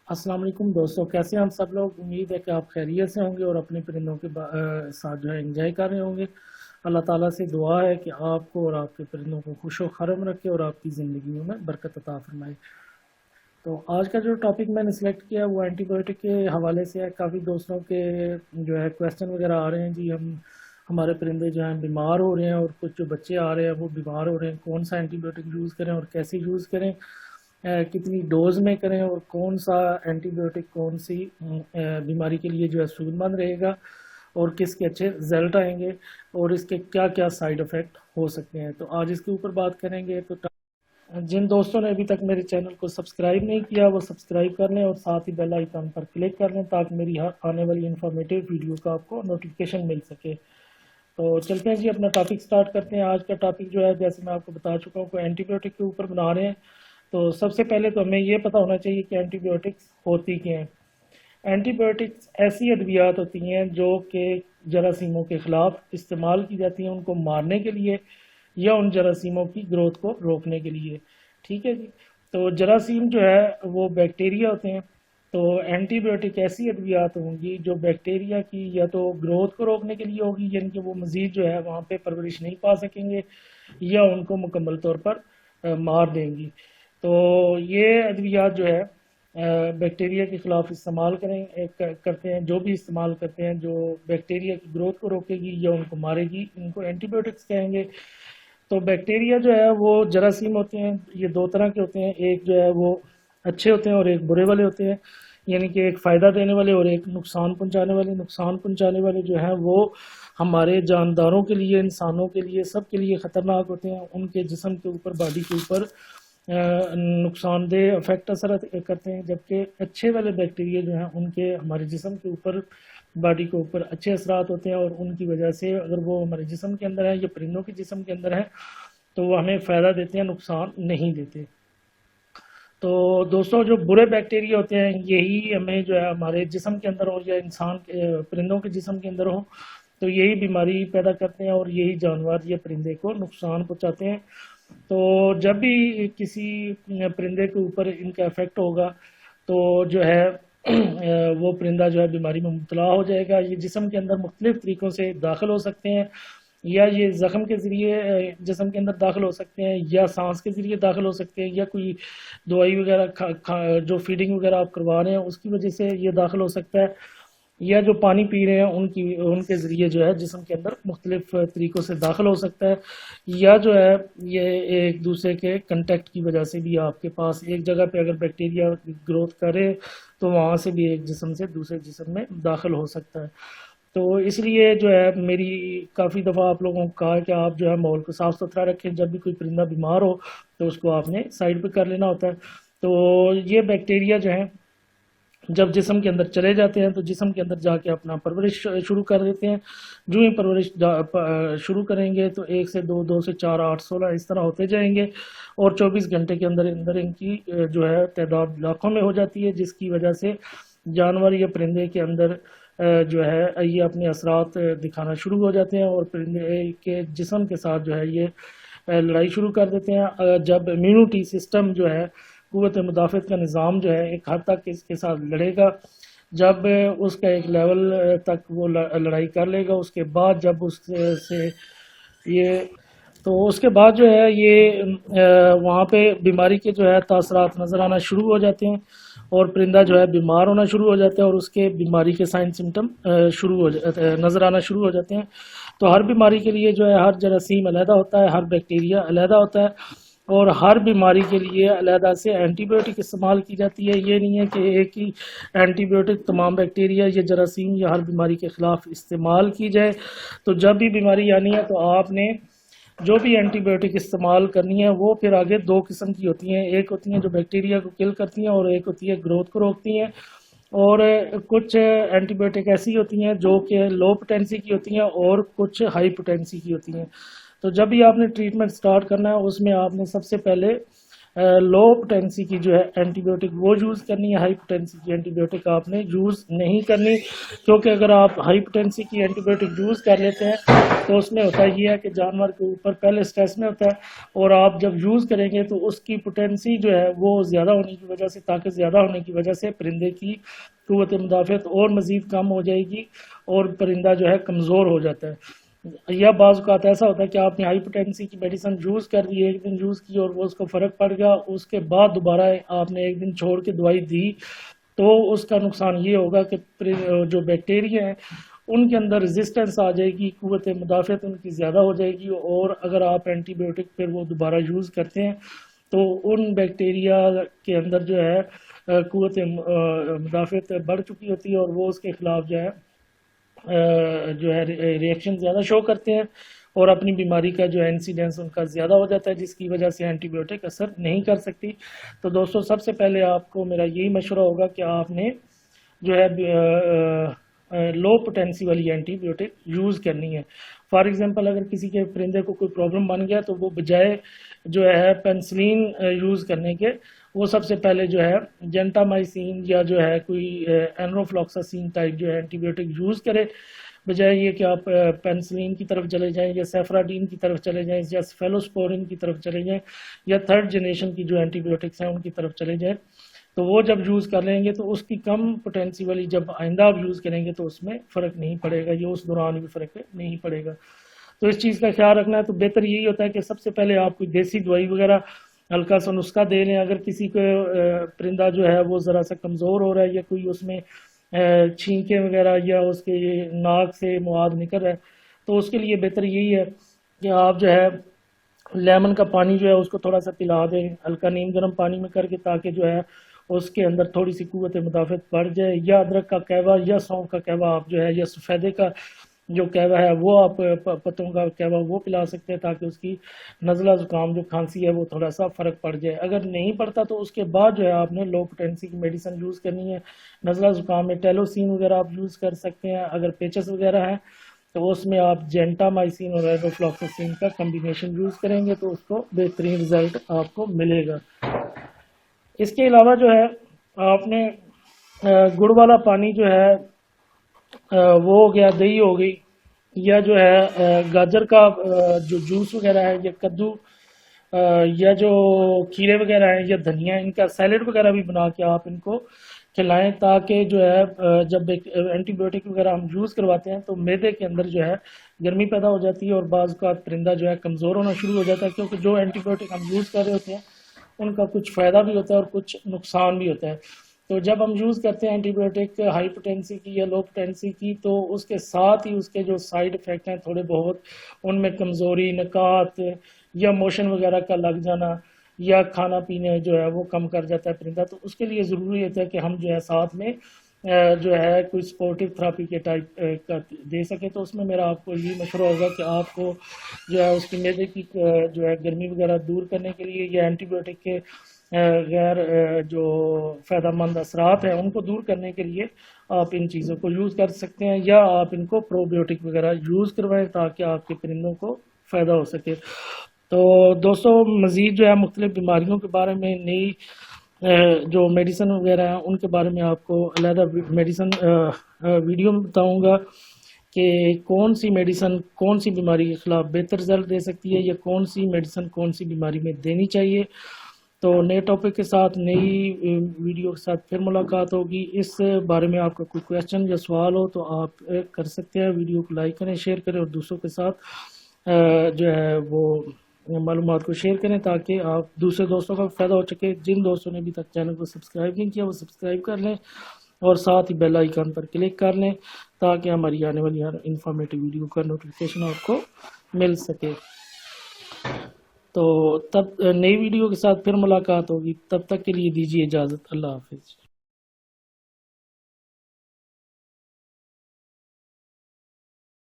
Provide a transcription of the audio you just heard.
अस्सलाम वालेकुम दोस्तों, कैसे हैं हम सब लोग। उम्मीद है कि आप खैरियत से होंगे और अपने परिंदों के साथ जो है एंजॉय कर रहे होंगे। अल्लाह ताला से दुआ है कि आपको और आपके परिंदों को खुश व खरम रखे और आपकी ज़िंदगियों में बरकत अता फरमाए। तो आज का जो टॉपिक मैंने सिलेक्ट किया वो एंटीबायोटिक के हवाले से है। काफ़ी दोस्तों के जो है क्वेश्चन वगैरह आ रहे हैं, जी हम हमारे परिंदे जो हैं बीमार हो रहे हैं और कुछ जो बच्चे आ रहे हैं वो बीमार हो रहे हैं, कौन सा एंटीबायोटिक यूज़ करें और कैसे यूज़ करें, कितनी डोज में करें और कौन सा एंटीबायोटिक कौन सी बीमारी के लिए जो है सूदमंद रहेगा और किसके अच्छे रिजल्ट आएंगे और इसके क्या क्या साइड इफ़ेक्ट हो सकते हैं। तो आज इसके ऊपर बात करेंगे। तो जिन दोस्तों ने अभी तक मेरे चैनल को सब्सक्राइब नहीं किया वो सब्सक्राइब कर लें और साथ ही बेल आइकन पर क्लिक कर लें ताकि मेरी हर आने वाली इन्फॉर्मेटिव वीडियो का आपको नोटिफिकेशन मिल सके। तो चलते हैं जी, अपना टॉपिक स्टार्ट करते हैं। आज का टॉपिक जो है, जैसे मैं आपको बता चुका हूँ, कोई एंटीबायोटिक के ऊपर बना रहे हैं। तो सबसे पहले तो हमें ये पता होना चाहिए कि एंटीबायोटिक्स होती क्या हैं। एंटीबायोटिक्स ऐसी अद्वियात होती हैं जो कि जरासीमों के ख़िलाफ़ इस्तेमाल की जाती हैं, उनको मारने के लिए या उन जरासीमों की ग्रोथ को रोकने के लिए। ठीक है जी। तो जरासीम जो है वो बैक्टीरिया होते हैं। तो एंटीबायोटिक ऐसी अद्वियात होंगी जो बैक्टीरिया की या तो ग्रोथ को रोकने के लिए होगी, यानी कि वो मज़ीद जो है वहाँ पे परवरिश नहीं पा सकेंगे, या उनको मुकम्मल तौर पर मार देंगी। तो ये अद्वियात जो है बैक्टीरिया के ख़िलाफ़ इस्तेमाल करते हैं। जो भी इस्तेमाल करते हैं जो बैक्टीरिया की ग्रोथ को रोकेगी या उनको मारेगी, इनको एंटीबायोटिक्स कहेंगे। तो बैक्टीरिया जो है वो जरासीम होते हैं, ये दो तरह के होते हैं। एक जो है वो अच्छे होते हैं और एक बुरे वाले होते हैं, यानी कि एक फ़ायदा देने वाले और एक नुकसान पहुंचाने वाले। नुकसान पहुंचाने वाले जो हैं वो हमारे जानदारों के लिए, इंसानों के लिए, सब के लिए ख़तरनाक होते हैं। उनके जिस्म के ऊपर, बॉडी के ऊपर नुकसानदेह इफेक्ट असर करते हैं, जबकि अच्छे वाले बैक्टीरिया जो हैं उनके हमारे जिस्म के ऊपर, बॉडी के ऊपर अच्छे असरात होते हैं और उनकी वजह से अगर वो हमारे जिस्म के अंदर है या परिंदों के जिस्म के अंदर है तो वो हमें फ़ायदा देते हैं, नुकसान नहीं देते। तो दोस्तों, जो बुरे बैक्टीरिया होते हैं यही हमें जो है हमारे जिस्म के अंदर हो या इंसान के, परिंदों के जिस्म के अंदर हो, तो यही बीमारी पैदा करते हैं और यही जानवर या परिंदे को नुकसान पहुंचाते हैं। तो जब भी किसी परिंदे के ऊपर इनका इफेक्ट होगा तो जो है वो परिंदा जो है बीमारी में मुबतला हो जाएगा। ये जिस्म के अंदर मुख्तलिफ तरीक़ों से दाखिल हो सकते हैं, या ये ज़ख़म के ज़रिए जिस्म के अंदर दाखिल हो सकते हैं, या सांस के ज़रिए दाखिल हो सकते हैं, या कोई दवाई वगैरह जो फीडिंग वगैरह आप करवा रहे हैं उसकी वजह से ये दाखिल हो सकता है, या जो पानी पी रहे हैं उनके ज़रिए जो है जिस्म के अंदर मुख्तलिफ तरीक़ों से दाखिल हो सकता है, या जो है ये एक दूसरे के कंटेक्ट की वजह से भी आपके पास एक जगह पे अगर बैक्टीरिया ग्रोथ करे तो वहाँ से भी एक जिस्म से दूसरे जिस्म में दाखिल हो सकता है। तो इसलिए जो है मेरी काफ़ी दफ़ा आप लोगों को कहा है कि आप जो है माहौल को साफ़ सुथरा रखें। जब भी कोई परिंदा बीमार हो तो उसको आपने साइड पे कर लेना होता है। तो ये बैक्टीरिया जो है जब जिस्म के अंदर चले जाते हैं तो जिस्म के अंदर जाके अपना परवरिश शुरू कर देते हैं। जो ही परवरिश शुरू करेंगे तो 1 से 2, 2 से 4, 8, 16 इस तरह होते जाएंगे और 24 घंटे के अंदर अंदर इनकी जो है तादाद लाखों में हो जाती है, जिसकी वजह से जानवर या परिंदे के अंदर जो है ये अपने असरात दिखाना शुरू हो जाते हैं और परिंदे के जिस्म के साथ जो है ये लड़ाई शुरू कर देते हैं। जब इम्यूनिटी सिस्टम जो है, क़ुव्वत मुदाफ़त का निज़ाम जो है एक हद तक इसके साथ लड़ेगा, जब उसका एक लेवल तक वो लड़ाई कर लेगा, उसके बाद जब उससे ये तो उसके बाद जो है ये वहाँ पे बीमारी के जो है तासरात नज़र आना शुरू हो जाते हैं और परिंदा जो है बीमार होना शुरू हो जाता है और उसके बीमारी के साइन सिम्टम शुरू हो नज़र आना शुरू हो जाते हैं। तो हर बीमारी के लिए जो है हर जरासीम अलहदा होता है, हर बैक्टीरिया अलहदा होता है और हर बीमारी के लिए अलहदा से एंटीबायोटिक इस्तेमाल की जाती है। ये नहीं है कि एक ही एंटीबायोटिक तमाम बैक्टीरिया या जरासीम या हर बीमारी के ख़िलाफ़ इस्तेमाल की जाए। तो जब भी बीमारी आनी है तो आपने जो भी एंटीबायोटिक इस्तेमाल करनी है वो फिर आगे दो किस्म की होती हैं। एक होती हैं जो बैक्टीरिया को किल करती हैं और एक होती है ग्रोथ को रोकती हैं। और कुछ एंटीबायोटिक ऐसी होती हैं जो कि लो पोटेंसी की होती हैं और कुछ हाई पोटेंसी की होती हैं। तो जब भी आपने ट्रीटमेंट स्टार्ट करना है उसमें आपने सबसे पहले لو پوٹینسی کی جو ہے اینٹی بایوٹک وہ یوز کرنی ہے، ہائی پوٹینسی کی اینٹی بایوٹک آپ نے یوز نہیں کرنی، کیونکہ اگر آپ ہائی پوٹینسی کی اینٹی بایوٹک یوز کر لیتے ہیں تو اس میں ہوتا یہ ہے کہ جانور کے اوپر پہلے سٹریس میں ہوتا ہے، اور آپ جب یوز کریں گے تو اس کی پوٹینسی جو ہے وہ زیادہ ہونے کی وجہ سے، طاقت زیادہ ہونے کی وجہ سے پرندے کی قوت مدافعت اور مزید کم ہو جائے گی اور پرندہ جو ہے کمزور ہو جاتا ہے۔ یا بعض اوقات ایسا ہوتا ہے کہ آپ نے ہائی پوٹینسی کی میڈیسن یوز کر دی، ایک دن یوز کی اور وہ اس کو فرق پڑ گیا، اس کے بعد دوبارہ آپ نے ایک دن چھوڑ کے دوائی دی، تو اس کا نقصان یہ ہوگا کہ جو بیکٹیریا ہیں ان کے اندر ریزسٹنس آ جائے گی، قوت مدافعت ان کی زیادہ ہو جائے گی، اور اگر آپ اینٹی بایوٹک پھر وہ دوبارہ یوز کرتے ہیں تو ان بیکٹیریا کے اندر جو ہے قوت مدافعت بڑھ چکی ہوتی ہے اور وہ اس کے خلاف جو ہے ریئیکشن زیادہ شو کرتے ہیں اور اپنی بیماری کا جو ہے انسیڈنس ان کا زیادہ ہو جاتا ہے، جس کی وجہ سے اینٹی بایوٹک اثر نہیں کر سکتی۔ تو دوستو سب سے پہلے آپ کو میرا یہی مشورہ ہوگا کہ آپ نے جو ہے لو پوٹینسی والی اینٹی بایوٹک یوز کرنی ہے۔ فار ایگزامپل اگر کسی کے پرندے کو کوئی پرابلم بن گیا تو وہ بجائے جو ہے پینسلین یوز کرنے کے وہ سب سے پہلے جو ہے جینٹامائسین یا جو ہے کوئی اینروفلوکساسین ٹائپ جو ہے اینٹی بایوٹک یوز کرے، بجائے یہ کہ آپ پینسلین کی طرف چلے جائیں یا سیفراڈین کی طرف چلے جائیں یا فیلوسپورین کی طرف چلے جائیں یا تھرڈ جنریشن کی جو اینٹی بایوٹکس ہیں ان کی طرف چلے جائیں۔ تو وہ جب یوز کر لیں گے تو اس کی کم پوٹینسی والی جب آئندہ آپ یوز کریں گے تو اس میں فرق نہیں پڑے گا، یا اس دوران بھی فرق نہیں پڑے گا۔ تو اس چیز کا خیال رکھنا ہے۔ تو بہتر یہی ہوتا ہے کہ سب سے پہلے آپ کوئی دیسی دوائی وغیرہ ہلکا سا نسخہ دے لیں۔ اگر کسی کو پرندہ جو ہے وہ ذرا سا کمزور ہو رہا ہے یا کوئی اس میں چھینکے وغیرہ یا اس کے ناک سے مواد نکل رہا ہے تو اس کے لیے بہتر یہی ہے کہ آپ جو ہے لیمن کا پانی جو ہے اس کو تھوڑا سا پلا دیں ہلکا نیم گرم پانی میں کر کے، تاکہ جو ہے اس کے اندر تھوڑی سی قوت مدافعت بڑھ جائے، یا ادرک کا قہوہ یا سونف کا قہوہ آپ جو ہے یا سفیدے کا جو قہوہ ہے وہ آپ پتوں کا قہوہ وہ پلا سکتے ہیں، تاکہ اس کی نزلہ زکام جو کھانسی ہے وہ تھوڑا سا فرق پڑ جائے۔ اگر نہیں پڑتا تو اس کے بعد جو ہے آپ نے لو پوٹینسی کی میڈیسن یوز کرنی ہے۔ نزلہ زکام میں ٹیلوسین وغیرہ آپ یوز کر سکتے ہیں، اگر پیچس وغیرہ ہیں تو اس میں آپ جینٹامائسین اور اینروفلوکساسین کا کمبینیشن یوز کریں گے تو اس کو بہترین رزلٹ آپ کو ملے گا۔ اس کے علاوہ جو ہے آپ نے گڑ والا پانی جو ہے وہ ہو گیا، دہی ہو گئی، یا جو ہے گاجر کا جو جوس وغیرہ ہے، یا کدو یا جو کھیرے وغیرہ ہیں یا دھنیا، ان کا سیلیڈ وغیرہ بھی بنا کے آپ ان کو کھلائیں، تاکہ جو ہے جب اینٹی بایوٹک وغیرہ ہم یوز کرواتے ہیں تو معدے کے اندر جو ہے گرمی پیدا ہو جاتی ہے اور بعض کا پرندہ جو ہے کمزور ہونا شروع ہو جاتا ہے، کیونکہ جو اینٹی بایوٹک ہم یوز کر رہے ہوتے ہیں ان کا کچھ فائدہ بھی ہوتا ہے اور کچھ نقصان بھی ہوتا ہے۔ تو جب ہم یوز کرتے ہیں اینٹی بایوٹک ہائی پوٹینسی کی یا لو پوٹینسی کی، تو اس کے ساتھ ہی اس کے جو سائیڈ ایفیکٹ ہیں تھوڑے بہت، ان میں کمزوری، نکات یا موشن وغیرہ کا لگ جانا یا کھانا پینے جو ہے وہ کم کر جاتا ہے پرندہ، تو اس کے لیے ضروری ہوتا ہے کہ ہم جو ہے ساتھ میں جو ہے کوئی سپورٹیو تھراپی کے ٹائپ کا دے سکیں۔ تو اس میں میرا آپ کو یہ مشورہ ہوگا کہ آپ کو جو ہے اس کی معدے کی جو ہے گرمی وغیرہ دور کرنے کے لیے یا اینٹی بایوٹک کے غیر جو فائدہ مند اثرات ہیں ان کو دور کرنے کے لیے آپ ان چیزوں کو یوز کر سکتے ہیں، یا آپ ان کو پرو بایوٹک وغیرہ یوز کروائیں تاکہ آپ کے پرندوں کو فائدہ ہو سکے۔ تو دوستو مزید جو ہے مختلف بیماریوں کے بارے میں نئی جو میڈیسن وغیرہ ہیں ان کے بارے میں آپ کو علیحدہ میڈیسن ویڈیو میں بتاؤں گا کہ کون سی میڈیسن کون سی بیماری کے خلاف بہتر رزلٹ دے سکتی ہے، یا کون سی میڈیسن کون سی بیماری میں دینی چاہیے۔ تو نئے ٹاپک کے ساتھ نئی ویڈیو کے ساتھ پھر ملاقات ہوگی۔ اس بارے میں آپ کا کوئی کویسچن یا سوال ہو تو آپ کر سکتے ہیں، ویڈیو کو لائک کریں، شیئر کریں اور دوسروں کے ساتھ جو ہے وہ معلومات کو شیئر کریں تاکہ آپ دوسرے دوستوں کا فائدہ ہو سکے۔ جن دوستوں نے ابھی تک چینل کو سبسکرائب نہیں کیا وہ سبسکرائب کر لیں اور ساتھ ہی بیل آئیکن پر کلک کر لیں تاکہ ہماری آنے والی ہر انفارمیٹیو ویڈیو کا نوٹیفیکیشن آپ کو مل سکے۔ تو تب نئی ویڈیو کے ساتھ پھر ملاقات ہوگی، تب تک کے لیے دیجیے اجازت، اللہ حافظ۔